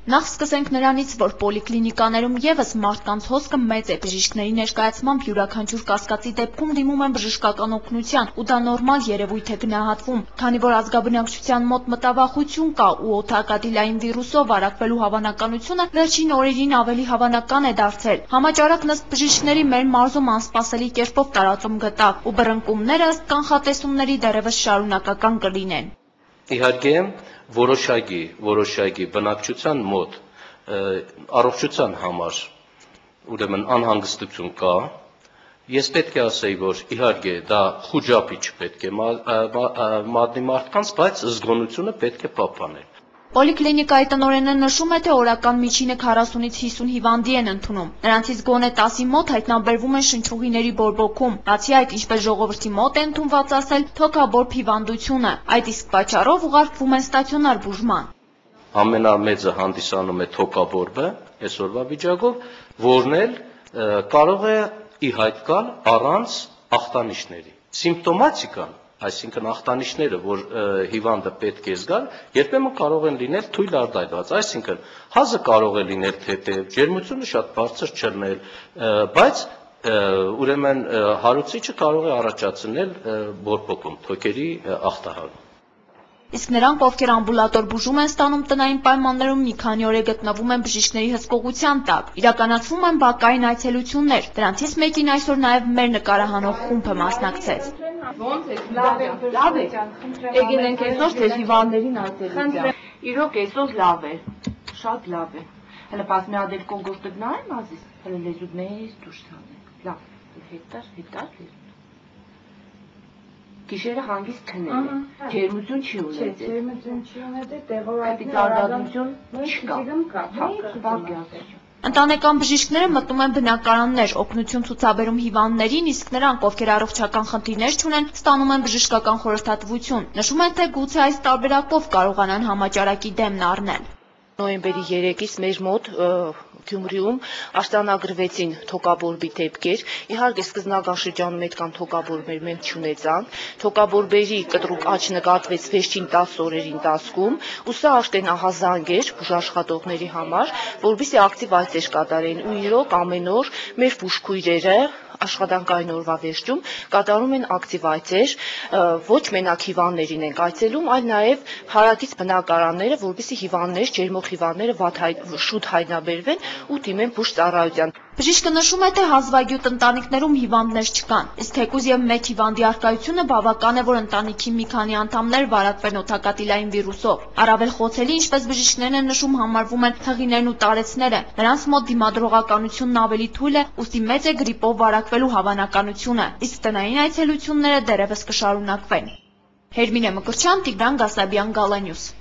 Նախ սկսենք նրանից, որ պոլիկլինիկաներում ևս մարդկանց հոսքը մեծ է, բժիշկների ներկայացմամբ յուրաքանչյուր կասկածի դեպքում դիմում են բժշկական օգնության ու դա նորմալ երևույթ է գնահատվում, քանի որ ազգաբնակչության մոտ մտավախություն կա ու օդակադիլային վիրուսով վարակվելու հավանականությունը վերջին օրերին ավելի հավանական է դարձել։ Համաճարակն ըստ բժիշկների մեր մարզում անսպասելի կերպով տարածում գտավ ու բռնկումները ըստ կանխատեսումների դեռևս շարունակական կլինեն։ Իհարկե, որոշակի բնակչության մոտ առողջության համար ուրեմն անհանգստություն կա։ Ես պետք է ասեի, որ իհարկե դա խուճապի չպետք է մատնի մարդկանց, բայց զգոնությունը պետք է պահպանել։ Պոլիկլինիկայի տնօրենը նշում է, թե օրական միջինը 40-ից 50 հիվանդի են ընդունում։ Նրանցից գոնե 10-ի մոտ հայտնաբերվում են շնչուղիների բորբոքում։ Բացի այդ, ինչպես ժողովրդի մոտ է ընդունված ասել, թոքաբորբ հիվանդությունը։ Այդ իսկ պատճառով ուղարկվում են ստացիոնար բուժման։ Ամենամեծը հանդիսանում է թոքաբորբը այսօրվա վիճակով, որն էլ կարող է ի հայտ գալ առանց ախտանիշների։ Սիմպտոմատիկան, այսինքն ախտանիշները, որ հիվանդը պետք է զգալ, երբեմն կարող են լինել թույլ արտահայտված, այսինքն հազը կարող է լինել թեթև, ջերմությունը շատ բարձր չլինել, բայց ուրեմն հարուցիչը կարող է առաջացնել բորբոքում, թոքերի ախտահարում։ Իսկ նրանք, ովքեր ամբուլատոր բուժում են ստանում տնային պայմաններում, մի քանի օր է գտնվում են բժիշկների հսկողության տակ։ Իրականացվում են բակային այցելություններ։ Դրանցից մեկին այսօր նաև մեր նկարահանող խումբը մասնակցեց։ Ոնց է, լավ է։ Եկել ենք այսօր ձեր հիվանդներին այցելության։ Իրոք այսօր լավ է, շատ լավ է։ Հələ բազմի ադել կոնկուրս դնայ մազից, հələ լեզուդ մեծ դուրս տանե։ Լավ, հետար լեզու։ Գիշերը հանգիստ քնել է, ջերմություն չի ունեցել։ Ջերմություն չի ունեցել, տեղորայնություն չկա։ Ընտանեկան բժիշկները մտնում են բնակարաններ, օգնություն ցուցաբերում հիվանդներին, իսկ նրանք, ովքեր առողջական խնդիրներ չունեն, ստանում են բժշկական խորհրդատվություն։ Նշում են, թե գուցե այս տարբերակով կարողանան համաճարակի դեմն առնել։ Նոյեմբերի 3-ից մեր մոտ Գյումրիում աշտանագրվեցին թոքաբորբի դեպքեր։ Իհարկե սկզբնական շրջանում այդքան թոքաբորբեր մենք չունեցանք։ Թոքաբորբերի կտրուկ աճ նկատվեց վերջին 10 օրերի ընթացքում, ու սա աշտենահազանգ էր բուժաշխատողների համար, որովհետեւ ակտիվ այցեր կատարեն ու իրոք ամեն օր մեր բուժքույրերը աշխատանքային օրվա վերջում կատարում են ակտիվ այցեր, ոչ մենակ հիվանդներին են այցելում, այլ նաև հարակից բնակարանները, որպեսզի հիվանդներ, ջերմող հիվանդները շուտ հայտնաբերվեն ու դիմեն բուժծառայության։ Բժիշկը նշում է, թե հազվագյուտ ընտանիքներում հիվանդներ չկան, իսկ թեկուզ եւ մեկ հիվանդի առկայությունը բավական է, որ ընտանիքի մի քանի անդամներ վարակվեն օդակադիլային վիրուսով։ Առավել խոցելի, ինչպես բժիշկներն են նշում, համարվում են հղիներն ու տարեցները։ Նրանց մոտ դիմադրողականությունն ավելի թույլ է, ուստի մեծ է գրիպով վարակվելու հավանականությունը, իսկ տնային այցելությունները դեռևս կշարունակվեն։ Հերմինե Մկրտչյան, Տիգրան Գասաբյան, Գալանյուս։